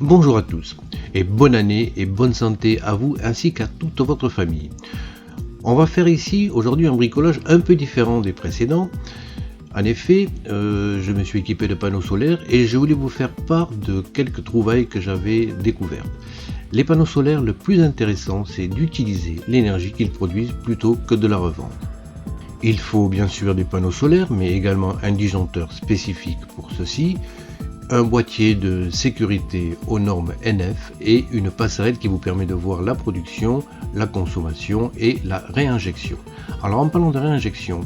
Bonjour à tous et bonne année et bonne santé à vous ainsi qu'à toute votre famille. On va faire ici aujourd'hui un bricolage un peu différent des précédents. En effet, je me suis équipé de panneaux solaires et je voulais vous faire part de quelques trouvailles que j'avais découvertes. Les panneaux solaires, le plus intéressant, c'est d'utiliser l'énergie qu'ils produisent plutôt que de la revendre. Il faut bien sûr des panneaux solaires, mais également un disjoncteur spécifique pour ceci, un boîtier de sécurité aux normes NF et une passerelle qui vous permet de voir la production, la consommation et la réinjection. Alors en parlant de réinjection,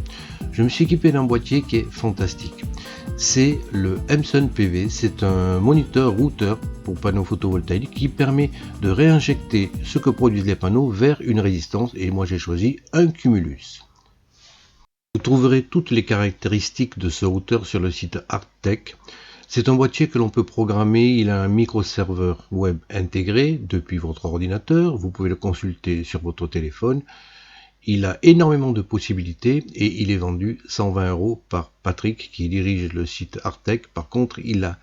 je me suis équipé d'un boîtier qui est fantastique. C'est le Emson PV, c'est un moniteur routeur pour panneaux photovoltaïques qui permet de réinjecter ce que produisent les panneaux vers une résistance et moi j'ai choisi un Cumulus. Vous trouverez toutes les caractéristiques de ce routeur sur le site Arttech. C'est un boîtier que l'on peut programmer, il a un microserveur web intégré depuis votre ordinateur, vous pouvez le consulter sur votre téléphone. Il a énormément de possibilités et il est vendu 120 € par Patrick qui dirige le site Arttech. Par contre, il a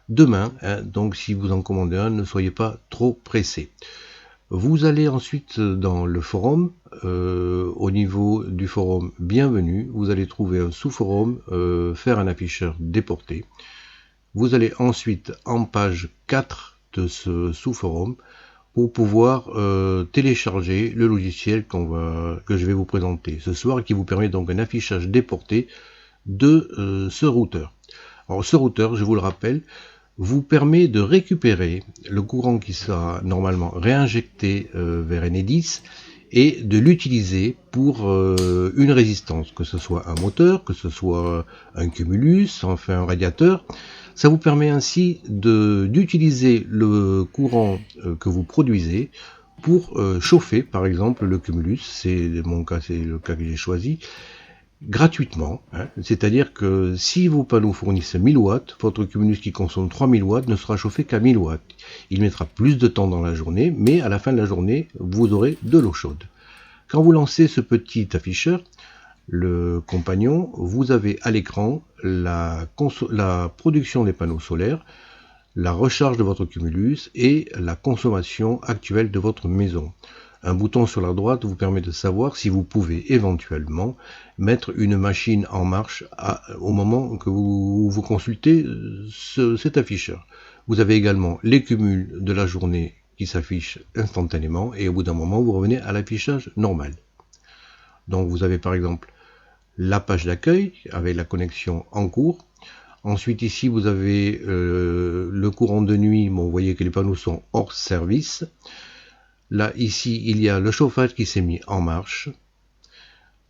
deux mains, donc si vous en commandez un, ne soyez pas trop pressé. Vous allez ensuite dans le forum, au niveau du forum Bienvenue, vous allez trouver un sous-forum, faire un afficheur déporté. Vous allez ensuite en page 4 de ce sous-forum pour pouvoir télécharger le logiciel que je vais vous présenter ce soir, qui vous permet donc un affichage déporté de ce routeur. Alors ce routeur, je vous le rappelle, vous permet de récupérer le courant qui sera normalement réinjecté vers Enedis et de l'utiliser pour une résistance, que ce soit un moteur, que ce soit un Cumulus, enfin un radiateur. Ça vous permet ainsi d'utiliser le courant que vous produisez pour chauffer par exemple le Cumulus, c'est mon cas, c'est le cas que j'ai choisi, gratuitement, c'est-à-dire que si vos panneaux fournissent 1000 watts, votre Cumulus qui consomme 3000 watts ne sera chauffé qu'à 1000 watts. Il mettra plus de temps dans la journée, mais à la fin de la journée, vous aurez de l'eau chaude. Quand vous lancez ce petit afficheur, le compagnon, vous avez à l'écran la production des panneaux solaires, la recharge de votre Cumulus et la consommation actuelle de votre maison. Un bouton sur la droite vous permet de savoir si vous pouvez éventuellement mettre une machine en marche au moment que vous consultez cet afficheur. Vous avez également les cumuls de la journée qui s'affichent instantanément et au bout d'un moment vous revenez à l'affichage normal. Donc vous avez par exemple la page d'accueil avec la connexion en cours. Ensuite ici vous avez le courant de nuit, bon, vous voyez que les panneaux sont hors service. Là ici il y a le chauffage qui s'est mis en marche.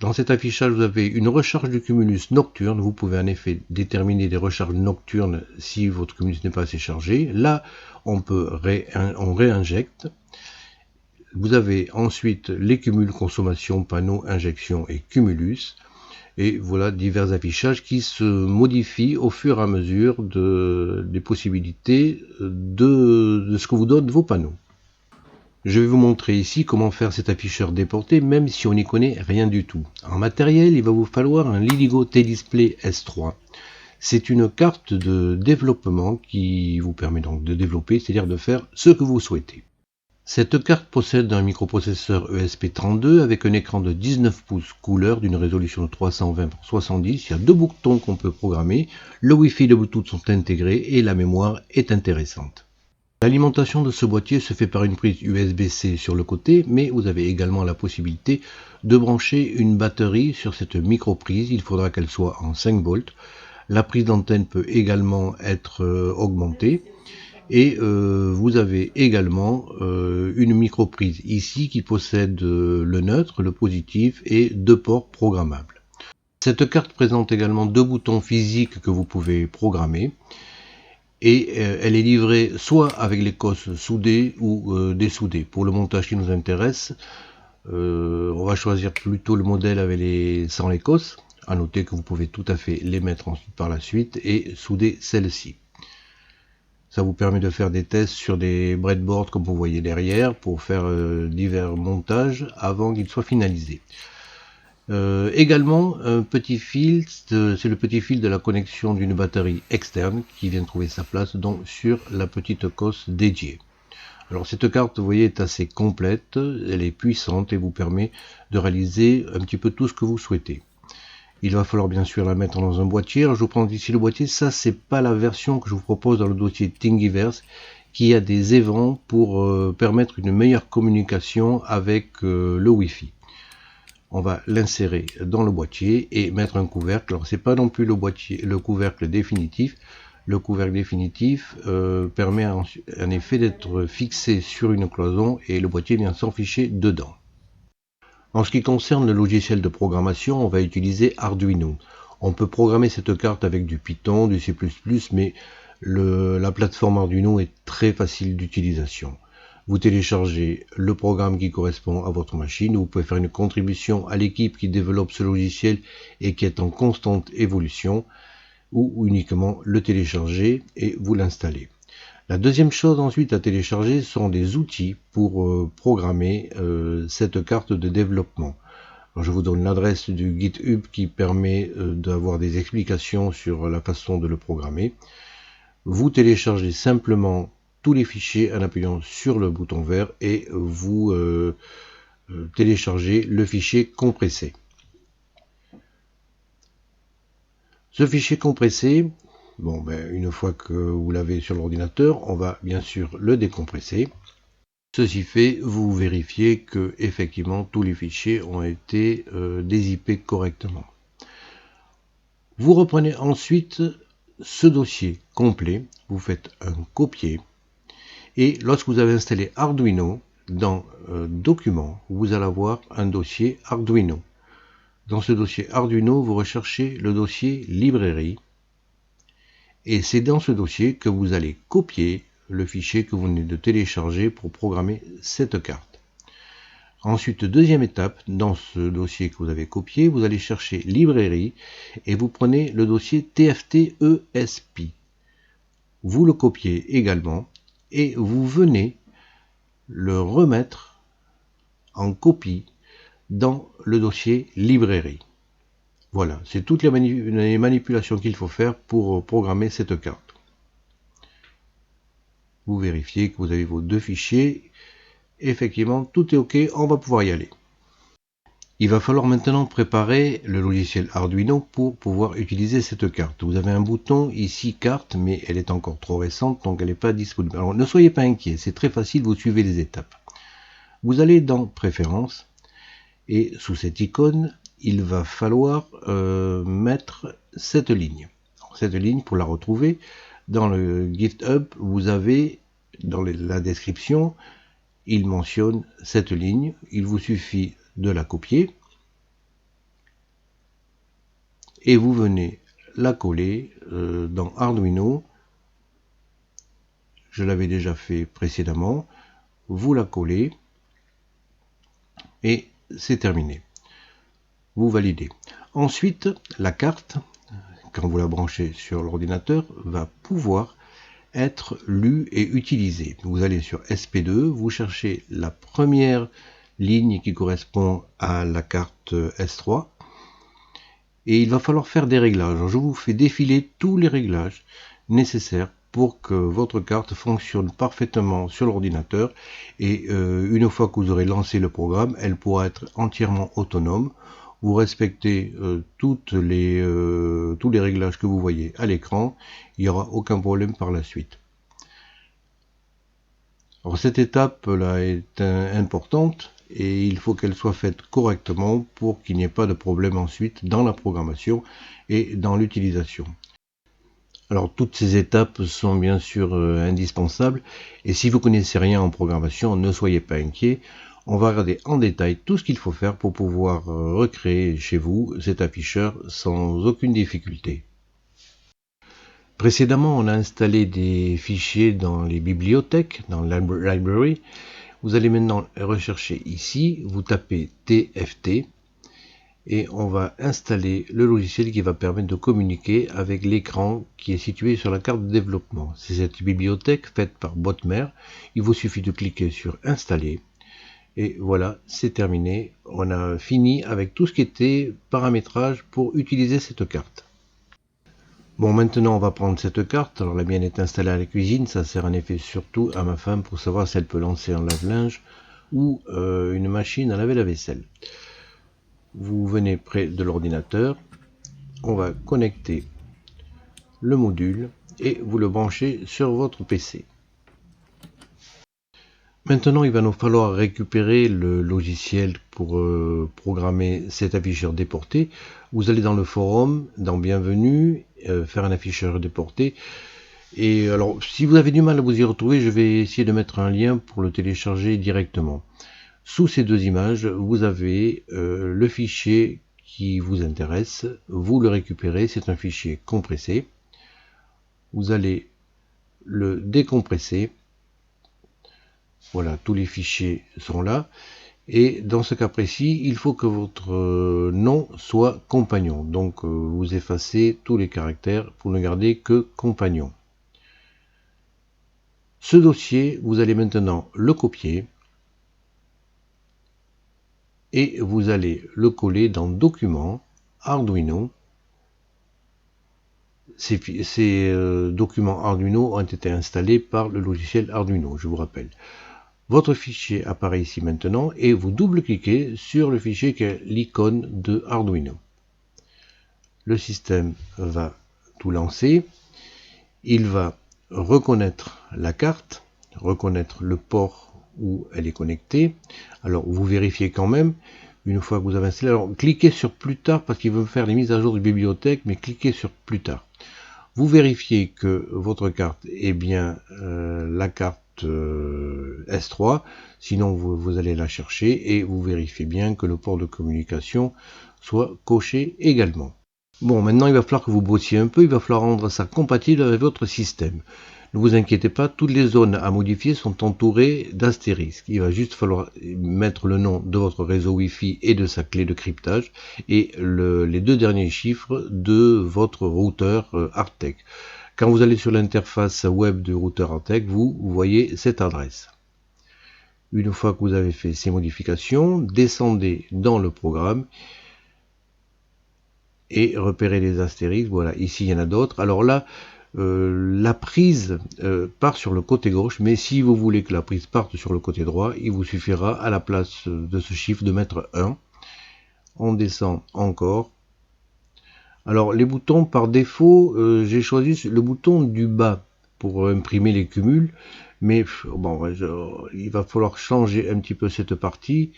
Dans cet affichage vous avez une recharge du Cumulus nocturne, vous pouvez en effet déterminer des recharges nocturnes si votre Cumulus n'est pas assez chargé. Là on réinjecte. Vous avez ensuite les cumuls consommation, panneaux, injection et Cumulus. Et voilà divers affichages qui se modifient au fur et à mesure des possibilités de ce que vous donnent vos panneaux. Je vais vous montrer ici comment faire cet afficheur déporté même si on n'y connaît rien du tout. En matériel, il va vous falloir un LiDiGo T-Display S3. C'est une carte de développement qui vous permet donc de développer, c'est-à-dire de faire ce que vous souhaitez. Cette carte possède un microprocesseur ESP32 avec un écran de 19 pouces couleur d'une résolution de 320 x 70. Il y a deux boutons qu'on peut programmer, le Wi-Fi et le Bluetooth sont intégrés et la mémoire est intéressante. L'alimentation de ce boîtier se fait par une prise USB-C sur le côté, mais vous avez également la possibilité de brancher une batterie sur cette micro-prise. Il faudra qu'elle soit en 5 volts. La prise d'antenne peut également être augmentée. Et vous avez également une micro-prise ici qui possède le neutre, le positif et deux ports programmables. Cette carte présente également deux boutons physiques que vous pouvez programmer et elle est livrée soit avec les cosses soudées ou dessoudées. Pour le montage qui nous intéresse, on va choisir plutôt le modèle avec sans les cosses. À noter que vous pouvez tout à fait les mettre ensuite par la suite et souder celles-ci. Ça vous permet de faire des tests sur des breadboards comme vous voyez derrière pour faire divers montages avant qu'ils soient finalisés. Également, un petit fil, c'est le petit fil de la connexion d'une batterie externe qui vient trouver sa place donc sur la petite cosse dédiée. Alors cette carte, vous voyez, est assez complète, elle est puissante et vous permet de réaliser un petit peu tout ce que vous souhaitez. Il va falloir bien sûr la mettre dans un boîtier. Alors je vous prends ici le boîtier, ça c'est pas la version que je vous propose dans le dossier Thingiverse, qui a des évents pour permettre une meilleure communication avec le Wi-Fi. On va l'insérer dans le boîtier et mettre un couvercle. Alors c'est pas non plus le couvercle définitif. Le couvercle définitif permet en effet d'être fixé sur une cloison et le boîtier vient s'enficher dedans. En ce qui concerne le logiciel de programmation, on va utiliser Arduino. On peut programmer cette carte avec du Python, du C++, mais la plateforme Arduino est très facile d'utilisation. Vous téléchargez le programme qui correspond à votre machine, vous pouvez faire une contribution à l'équipe qui développe ce logiciel et qui est en constante évolution, ou uniquement le télécharger et vous l'installer. La deuxième chose ensuite à télécharger sont des outils pour programmer cette carte de développement. Alors, je vous donne l'adresse du GitHub qui permet d'avoir des explications sur la façon de le programmer. Vous téléchargez simplement tous les fichiers en appuyant sur le bouton vert et vous téléchargez le fichier compressé. Ce fichier compressé, une fois que vous l'avez sur l'ordinateur, on va bien sûr le décompresser. Ceci fait, vous vérifiez que effectivement tous les fichiers ont été dézippés correctement. Vous reprenez ensuite ce dossier complet, vous faites un copier, et lorsque vous avez installé Arduino, dans Documents, vous allez avoir un dossier Arduino. Dans ce dossier Arduino, vous recherchez le dossier Librairie, et c'est dans ce dossier que vous allez copier le fichier que vous venez de télécharger pour programmer cette carte. Ensuite, deuxième étape, dans ce dossier que vous avez copié, vous allez chercher Librairie et vous prenez le dossier TFT-ESP. Vous le copiez également et vous venez le remettre en copie dans le dossier Librairie. Voilà, c'est toutes les manipulations qu'il faut faire pour programmer cette carte. Vous vérifiez que vous avez vos deux fichiers. Effectivement, tout est OK, on va pouvoir y aller. Il va falloir maintenant préparer le logiciel Arduino pour pouvoir utiliser cette carte. Vous avez un bouton ici carte, mais elle est encore trop récente, donc elle n'est pas disponible. Alors ne soyez pas inquiets, c'est très facile, vous suivez les étapes. Vous allez dans Préférences, et sous cette icône, il va falloir mettre cette ligne. Alors, cette ligne, pour la retrouver, dans le GitHub, vous avez, dans la description, il mentionne cette ligne, il vous suffit de la copier et vous venez la coller dans Arduino. Je l'avais déjà fait précédemment, vous la collez et c'est terminé. Vous validez. Ensuite, la carte, quand vous la branchez sur l'ordinateur, va pouvoir être lue et utilisée. Vous allez sur SP2, vous cherchez la première ligne qui correspond à la carte S3 et il va falloir faire des réglages. Alors, je vous fais défiler tous les réglages nécessaires pour que votre carte fonctionne parfaitement sur l'ordinateur et une fois que vous aurez lancé le programme, elle pourra être entièrement autonome. Vous respectez tous les réglages que vous voyez à l'écran, il n'y aura aucun problème par la suite. Alors cette étape là est importante et il faut qu'elle soit faite correctement pour qu'il n'y ait pas de problème ensuite dans la programmation et dans l'utilisation. Alors toutes ces étapes sont bien sûr indispensables et si vous ne connaissez rien en programmation, ne soyez pas inquiets. On va regarder en détail tout ce qu'il faut faire pour pouvoir recréer chez vous cet afficheur sans aucune difficulté. Précédemment, on a installé des fichiers dans les bibliothèques, dans Library. Vous allez maintenant rechercher ici, vous tapez TFT et on va installer le logiciel qui va permettre de communiquer avec l'écran qui est situé sur la carte de développement. C'est cette bibliothèque faite par Botmer. Il vous suffit de cliquer sur Installer. Et voilà, c'est terminé. On a fini avec tout ce qui était paramétrage pour utiliser cette carte. Bon, maintenant on va prendre cette carte. Alors la mienne est installée à la cuisine. Ça sert en effet surtout à ma femme pour savoir si elle peut lancer un lave-linge ou une machine à laver la vaisselle. Vous venez près de l'ordinateur. On va connecter le module et vous le branchez sur votre PC. Maintenant, il va nous falloir récupérer le logiciel pour programmer cet afficheur déporté. Vous allez dans le forum, dans Bienvenue, faire un afficheur déporté. Et alors, si vous avez du mal à vous y retrouver, je vais essayer de mettre un lien pour le télécharger directement. Sous ces deux images, vous avez le fichier qui vous intéresse. Vous le récupérez, c'est un fichier compressé. Vous allez le décompresser. Voilà, tous les fichiers sont là. Et dans ce cas précis, il faut que votre nom soit compagnon. Donc vous effacez tous les caractères pour ne garder que compagnon. Ce dossier, vous allez maintenant le copier et vous allez le coller dans Documents, Arduino. Ces documents Arduino ont été installés par le logiciel Arduino, je vous rappelle. Votre fichier apparaît ici maintenant et vous double-cliquez sur le fichier qui est l'icône de Arduino. Le système va tout lancer. Il va reconnaître la carte, reconnaître le port où elle est connectée. Alors vous vérifiez quand même, une fois que vous avez installé, alors cliquez sur plus tard parce qu'il veut faire les mises à jour de bibliothèque, mais cliquez sur plus tard. Vous vérifiez que votre carte est bien la carte S3, sinon vous allez la chercher et vous vérifiez bien que le port de communication soit coché également. Bon, maintenant il va falloir que vous bossiez un peu, il va falloir rendre ça compatible avec votre système. Ne vous inquiétez pas, toutes les zones à modifier sont entourées d'astérisques. Il va juste falloir mettre le nom de votre réseau Wi-Fi et de sa clé de cryptage et les deux derniers chiffres de votre routeur Artec. Quand vous allez sur l'interface web du routeur Artec, vous voyez cette adresse. Une fois que vous avez fait ces modifications, descendez dans le programme et repérez les astérisques. Voilà, ici il y en a d'autres. Alors là, la prise part sur le côté gauche, mais si vous voulez que la prise parte sur le côté droit, il vous suffira à la place de ce chiffre de mettre 1. On descend encore. Alors les boutons par défaut, j'ai choisi le bouton du bas pour imprimer les cumuls, mais bon, il va falloir changer un petit peu cette partie.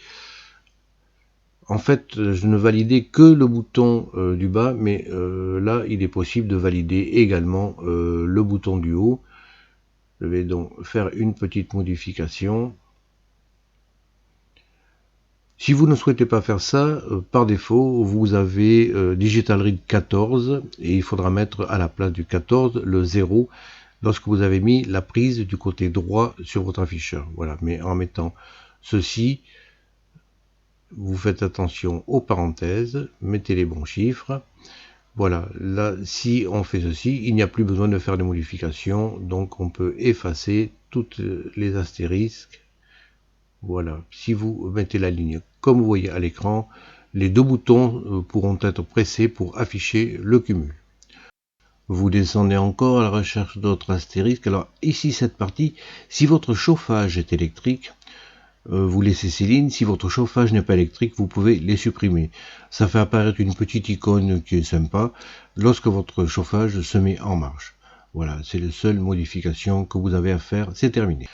En fait, je ne validais que le bouton du bas, mais là, il est possible de valider également le bouton du haut. Je vais donc faire une petite modification. Si vous ne souhaitez pas faire ça, par défaut, vous avez Digital Read 14 et il faudra mettre à la place du 14 le 0 lorsque vous avez mis la prise du côté droit sur votre afficheur. Voilà, mais en mettant ceci, vous faites attention aux parenthèses, mettez les bons chiffres. Voilà, là, si on fait ceci, il n'y a plus besoin de faire de modifications, donc on peut effacer toutes les astérisques. Voilà, si vous mettez la ligne comme vous voyez à l'écran, les deux boutons pourront être pressés pour afficher le cumul. Vous descendez encore à la recherche d'autres astérisques. Alors ici, cette partie, si votre chauffage est électrique, vous laissez ces lignes. Si votre chauffage n'est pas électrique, vous pouvez les supprimer. Ça fait apparaître une petite icône qui est sympa lorsque votre chauffage se met en marche. Voilà, c'est la seule modification que vous avez à faire, c'est terminé.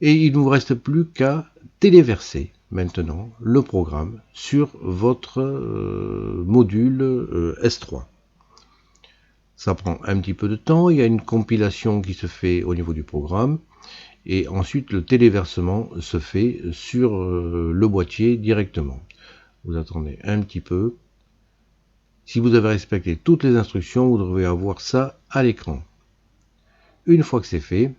Et il ne vous reste plus qu'à téléverser maintenant le programme sur votre module S3. Ça prend un petit peu de temps, il y a une compilation qui se fait au niveau du programme. Et ensuite le téléversement se fait sur le boîtier directement. Vous attendez un petit peu. Si vous avez respecté toutes les instructions, vous devrez avoir ça à l'écran. Une fois que c'est fait,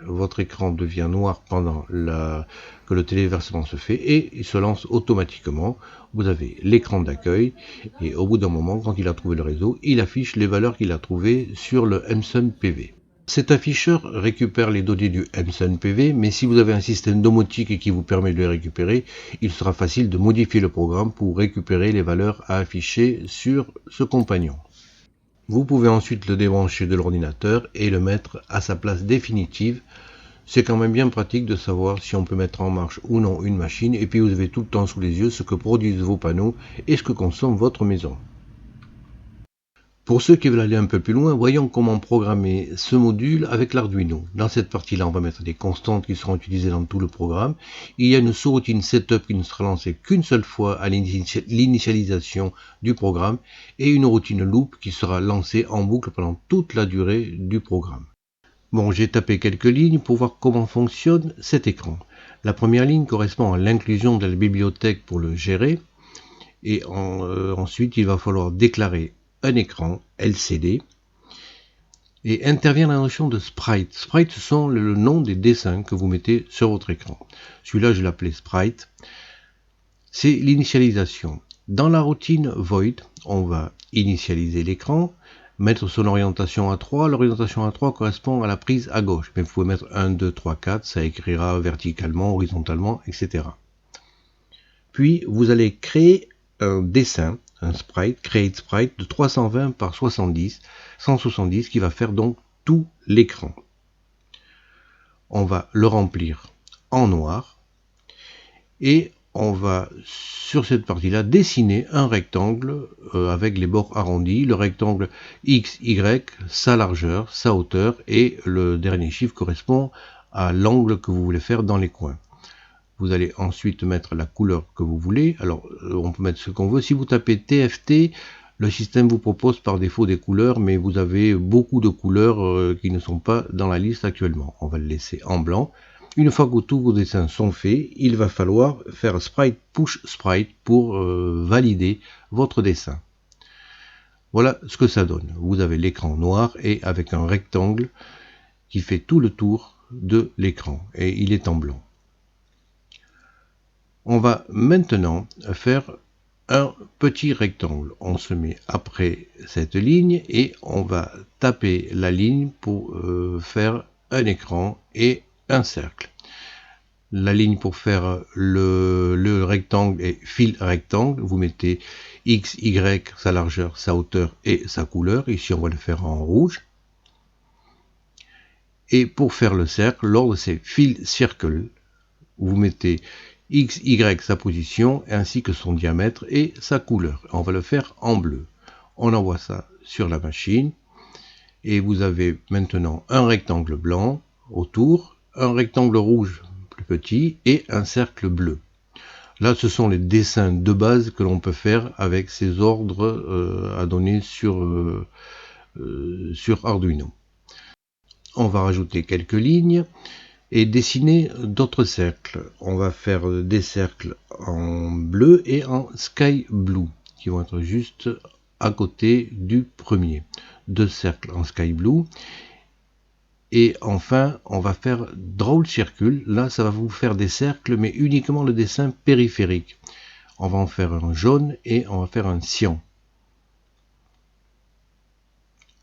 votre écran devient noir pendant que le téléversement se fait et il se lance automatiquement. Vous avez l'écran d'accueil et au bout d'un moment, quand il a trouvé le réseau, il affiche les valeurs qu'il a trouvées sur le MSUN PV. Cet afficheur récupère les données du MSunPV, mais si vous avez un système domotique qui vous permet de les récupérer, il sera facile de modifier le programme pour récupérer les valeurs à afficher sur ce compagnon. Vous pouvez ensuite le débrancher de l'ordinateur et le mettre à sa place définitive. C'est quand même bien pratique de savoir si on peut mettre en marche ou non une machine, et puis vous avez tout le temps sous les yeux ce que produisent vos panneaux et ce que consomme votre maison. Pour ceux qui veulent aller un peu plus loin, voyons comment programmer ce module avec l'Arduino. Dans cette partie-là, on va mettre des constantes qui seront utilisées dans tout le programme. Il y a une sous-routine setup qui ne sera lancée qu'une seule fois à l'initialisation du programme, et une routine loop qui sera lancée en boucle pendant toute la durée du programme. Bon, j'ai tapé quelques lignes pour voir comment fonctionne cet écran. La première ligne correspond à l'inclusion de la bibliothèque pour le gérer, et ensuite il va falloir déclarer un écran LCD, et intervient la notion de sprite. Sprite, ce sont le nom des dessins que vous mettez sur votre écran. Celui-là, je l'appelais sprite. C'est l'initialisation. Dans la routine void, on va initialiser l'écran, mettre son orientation à 3. L'orientation à 3 correspond à la prise à gauche, mais vous pouvez mettre 1, 2, 3, 4, ça écrira verticalement, horizontalement, etc. Puis, vous allez créer un dessin, un sprite, create sprite de 320 par 170 qui va faire donc tout l'écran. On va le remplir en noir et on va sur cette partie-là dessiner un rectangle avec les bords arrondis, le rectangle X, Y, sa largeur, sa hauteur, et le dernier chiffre correspond à l'angle que vous voulez faire dans les coins. Vous allez ensuite mettre la couleur que vous voulez. Alors, on peut mettre ce qu'on veut. Si vous tapez TFT, le système vous propose par défaut des couleurs, mais vous avez beaucoup de couleurs qui ne sont pas dans la liste actuellement. On va le laisser en blanc. Une fois que tous vos dessins sont faits, il va falloir faire sprite push sprite pour valider votre dessin. Voilà ce que ça donne. Vous avez l'écran noir et avec un rectangle qui fait tout le tour de l'écran, et il est en blanc. On va maintenant faire un petit rectangle. On se met après cette ligne et on va taper la ligne pour faire un écran et un cercle. La ligne pour faire le rectangle est fil rectangle. Vous mettez X, Y, sa largeur, sa hauteur et sa couleur. Ici, on va le faire en rouge. Et pour faire le cercle, l'ordre c'est fill circle. Vous mettez X, Y, sa position, ainsi que son diamètre et sa couleur. On va le faire en bleu. On envoie ça sur la machine. Et vous avez maintenant un rectangle blanc autour, un rectangle rouge plus petit et un cercle bleu. Là, ce sont les dessins de base que l'on peut faire avec ces ordres à donner sur Arduino. On va rajouter quelques lignes et dessiner d'autres cercles. On va faire des cercles en bleu et en sky blue qui vont être juste à côté du premier. Deux cercles en sky blue. Et enfin, on va faire draw circle. Là, ça va vous faire des cercles, mais uniquement le dessin périphérique. On va en faire un jaune et on va faire un cyan.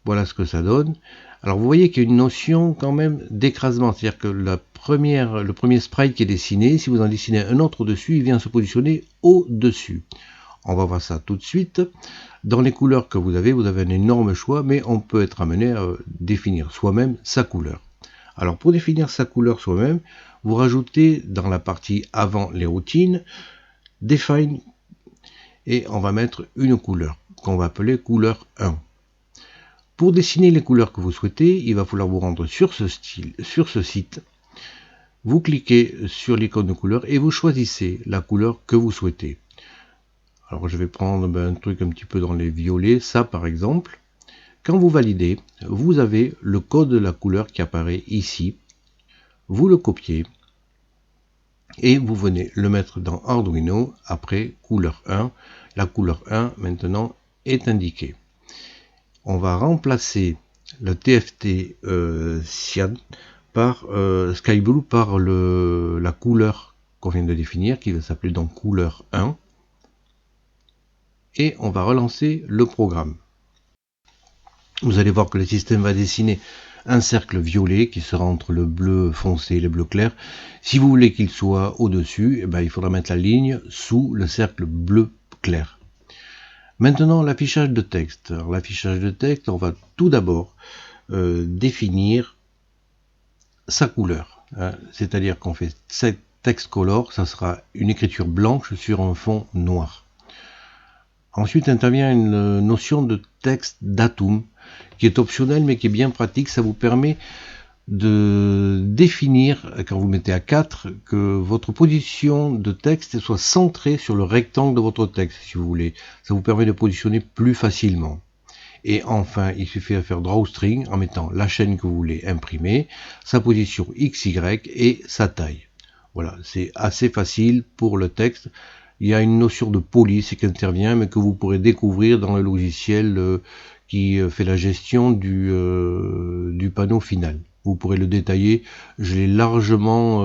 Voilà ce que ça donne. Alors vous voyez qu'il y a une notion quand même d'écrasement, c'est-à-dire que le premier sprite qui est dessiné, si vous en dessinez un autre dessus, il vient se positionner au-dessus. On va voir ça tout de suite. Dans les couleurs que vous avez un énorme choix, mais on peut être amené à définir soi-même sa couleur. Alors pour définir sa couleur soi-même, vous rajoutez dans la partie avant les routines, Define, et on va mettre une couleur qu'on va appeler couleur 1. Pour dessiner les couleurs que vous souhaitez, il va falloir vous rendre sur ce site. Vous cliquez sur l'icône de couleur et vous choisissez la couleur que vous souhaitez. Alors je vais prendre un truc un petit peu dans les violets, ça par exemple. Quand vous validez, vous avez le code de la couleur qui apparaît ici. Vous le copiez et vous venez le mettre dans Arduino après couleur 1. La couleur 1 maintenant est indiquée. On va remplacer le TFT cyan par Sky Blue par la couleur qu'on vient de définir, qui va s'appeler donc couleur 1. Et on va relancer le programme. Vous allez voir que le système va dessiner un cercle violet qui sera entre le bleu foncé et le bleu clair. Si vous voulez qu'il soit au-dessus, eh ben, il faudra mettre la ligne sous le cercle bleu clair. Maintenant, l'affichage de texte. Alors, l'affichage de texte, on va tout d'abord définir sa couleur. Hein. C'est-à-dire qu'on fait text color, ça sera une écriture blanche sur un fond noir. Ensuite intervient une notion de texte datum qui est optionnelle mais qui est bien pratique. Ça vous permet de définir, quand vous mettez à 4, que votre position de texte soit centrée sur le rectangle de votre texte, si vous voulez. Ça vous permet de positionner plus facilement. Et enfin, il suffit de faire drawstring en mettant la chaîne que vous voulez imprimer, sa position XY et sa taille. Voilà, c'est assez facile pour le texte. Il y a une notion de police qui intervient, mais que vous pourrez découvrir dans le logiciel qui fait la gestion du panneau final. Vous pourrez le détailler, je l'ai largement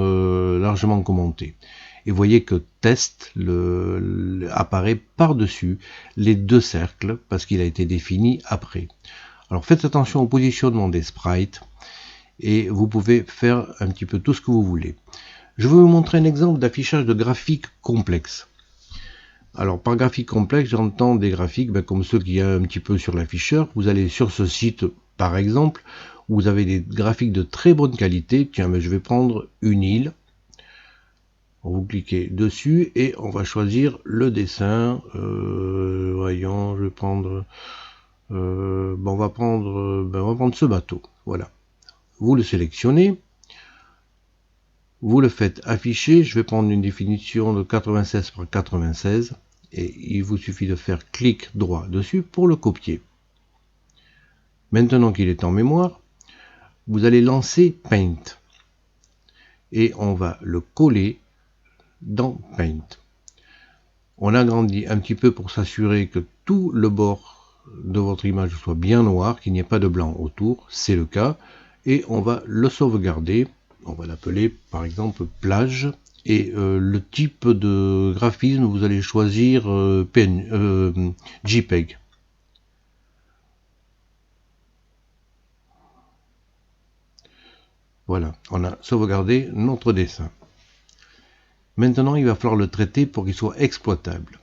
commenté. Et vous voyez que test apparaît par-dessus les deux cercles parce qu'il a été défini après. Alors faites attention au positionnement des sprites et vous pouvez faire un petit peu tout ce que vous voulez. Je vais vous montrer un exemple d'affichage de graphiques complexes. Alors par graphique complexe, j'entends des graphiques comme ceux qu'il y a un petit peu sur l'afficheur. Vous allez sur ce site par exemple, où vous avez des graphiques de très bonne qualité. Tiens, mais je vais prendre une île. Vous cliquez dessus et on va choisir le dessin. Voyons, je vais prendre. On va prendre ce bateau. Voilà. Vous le sélectionnez. Vous le faites afficher. Je vais prendre une définition de 96 par 96 et il vous suffit de faire clic droit dessus pour le copier. Maintenant qu'il est en mémoire, vous allez lancer Paint et on va le coller dans Paint. On agrandit un petit peu pour s'assurer que tout le bord de votre image soit bien noir, qu'il n'y ait pas de blanc autour, c'est le cas, et on va le sauvegarder. On va l'appeler par exemple plage et le type de graphisme vous allez choisir JPEG. Voilà, on a sauvegardé notre dessin. Maintenant, il va falloir le traiter pour qu'il soit exploitable.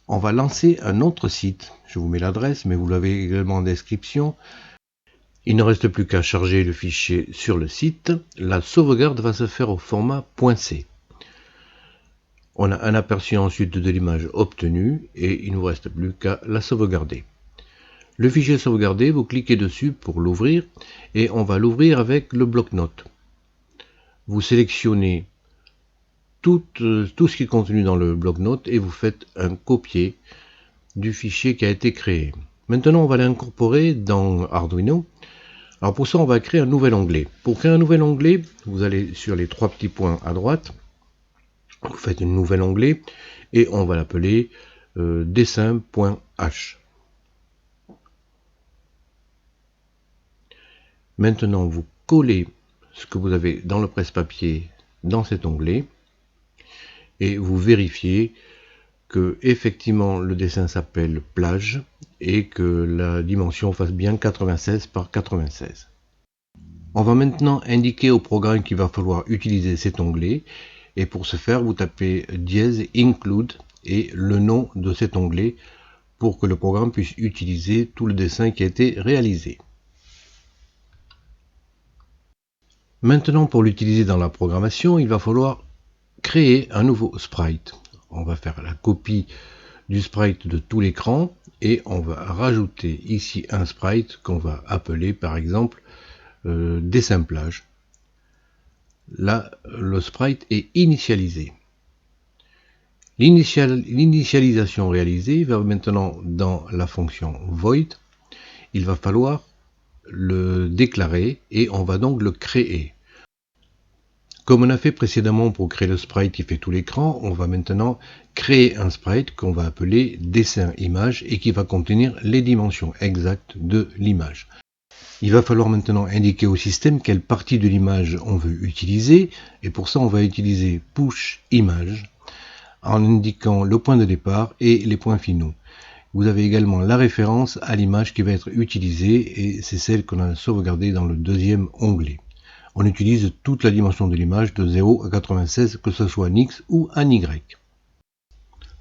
On va lancer un autre site. Je vous mets l'adresse, mais vous l'avez également en description. Il ne reste plus qu'à charger le fichier sur le site. La sauvegarde va se faire au format .c. On a un aperçu ensuite de l'image obtenue et il ne vous reste plus qu'à la sauvegarder. Le fichier sauvegardé, vous cliquez dessus pour l'ouvrir et on va l'ouvrir avec le bloc-notes. Vous sélectionnez tout ce qui est contenu dans le bloc-notes et vous faites un copier du fichier qui a été créé. Maintenant, on va l'incorporer dans Arduino. Alors pour ça, on va créer un nouvel onglet. Pour créer un nouvel onglet, vous allez sur les trois petits points à droite, vous faites un nouvel onglet et on va l'appeler dessin.h. Maintenant, vous collez ce que vous avez dans le presse-papier dans cet onglet et vous vérifiez que effectivement le dessin s'appelle plage et que la dimension fasse bien 96 par 96. On va maintenant indiquer au programme qu'il va falloir utiliser cet onglet et pour ce faire vous tapez dièse include et le nom de cet onglet pour que le programme puisse utiliser tout le dessin qui a été réalisé. Maintenant, pour l'utiliser dans la programmation, il va falloir créer un nouveau sprite. On va faire la copie du sprite de tout l'écran et on va rajouter ici un sprite qu'on va appeler par exemple dessin plage. Là, le sprite est initialisé. L'initialisation réalisée va maintenant dans la fonction void. Il va falloir le déclarer et on va donc le créer. Comme on a fait précédemment pour créer le sprite qui fait tout l'écran, on va maintenant créer un sprite qu'on va appeler dessin image et qui va contenir les dimensions exactes de l'image. Il va falloir maintenant indiquer au système quelle partie de l'image on veut utiliser et pour ça on va utiliser push image en indiquant le point de départ et les points finaux. Vous avez également la référence à l'image qui va être utilisée et c'est celle qu'on a sauvegardée dans le deuxième onglet. On utilise toute la dimension de l'image de 0 à 96, que ce soit en X ou en Y.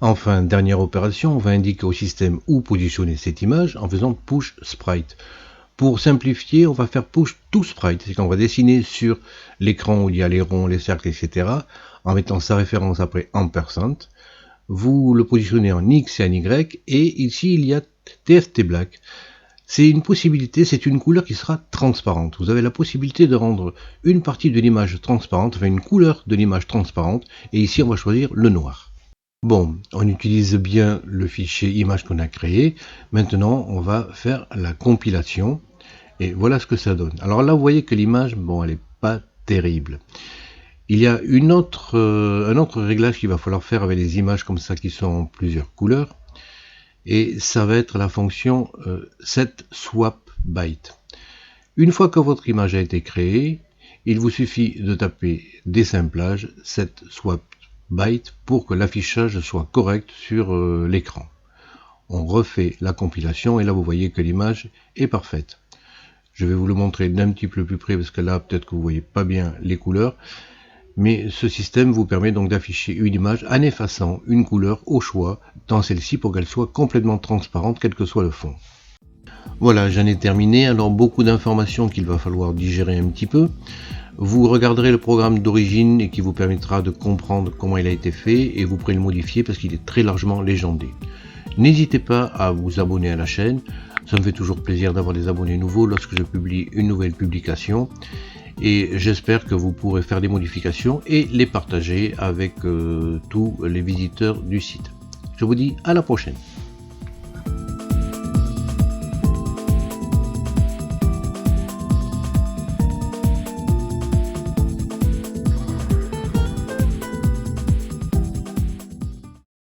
Enfin, dernière opération, on va indiquer au système où positionner cette image en faisant Push Sprite. Pour simplifier, on va faire Push to Sprite, c'est qu'on va dessiner sur l'écran où il y a les ronds, les cercles, etc. en mettant sa référence après ampersand. Vous le positionnez en X et en Y, et ici il y a TFT Black. C'est une possibilité, c'est une couleur qui sera transparente. Vous avez la possibilité de rendre une partie de l'image transparente, enfin une couleur de l'image transparente, et ici on va choisir le noir. Bon, on utilise bien le fichier image qu'on a créé. Maintenant, on va faire la compilation, et voilà ce que ça donne. Alors là, vous voyez que l'image, bon, elle n'est pas terrible. Il y a un autre réglage qu'il va falloir faire avec les images comme ça qui sont en plusieurs couleurs. Et ça va être la fonction setSwapByte. Une fois que votre image a été créée, il vous suffit de taper dessimplage setSwapByte pour que l'affichage soit correct sur l'écran. On refait la compilation et là vous voyez que l'image est parfaite. Je vais vous le montrer d'un petit peu plus près parce que là peut-être que vous ne voyez pas bien les couleurs. Mais ce système vous permet donc d'afficher une image en effaçant une couleur au choix dans celle-ci pour qu'elle soit complètement transparente quel que soit le fond. Voilà, j'en ai terminé. Alors beaucoup d'informations qu'il va falloir digérer un petit peu. Vous regarderez le programme d'origine et qui vous permettra de comprendre comment il a été fait et vous pourrez le modifier parce qu'il est très largement légendé. N'hésitez pas à vous abonner à la chaîne. Ça me fait toujours plaisir d'avoir des abonnés nouveaux lorsque je publie une nouvelle publication. Et j'espère que vous pourrez faire des modifications et les partager avec tous les visiteurs du site. Je vous dis à la prochaine.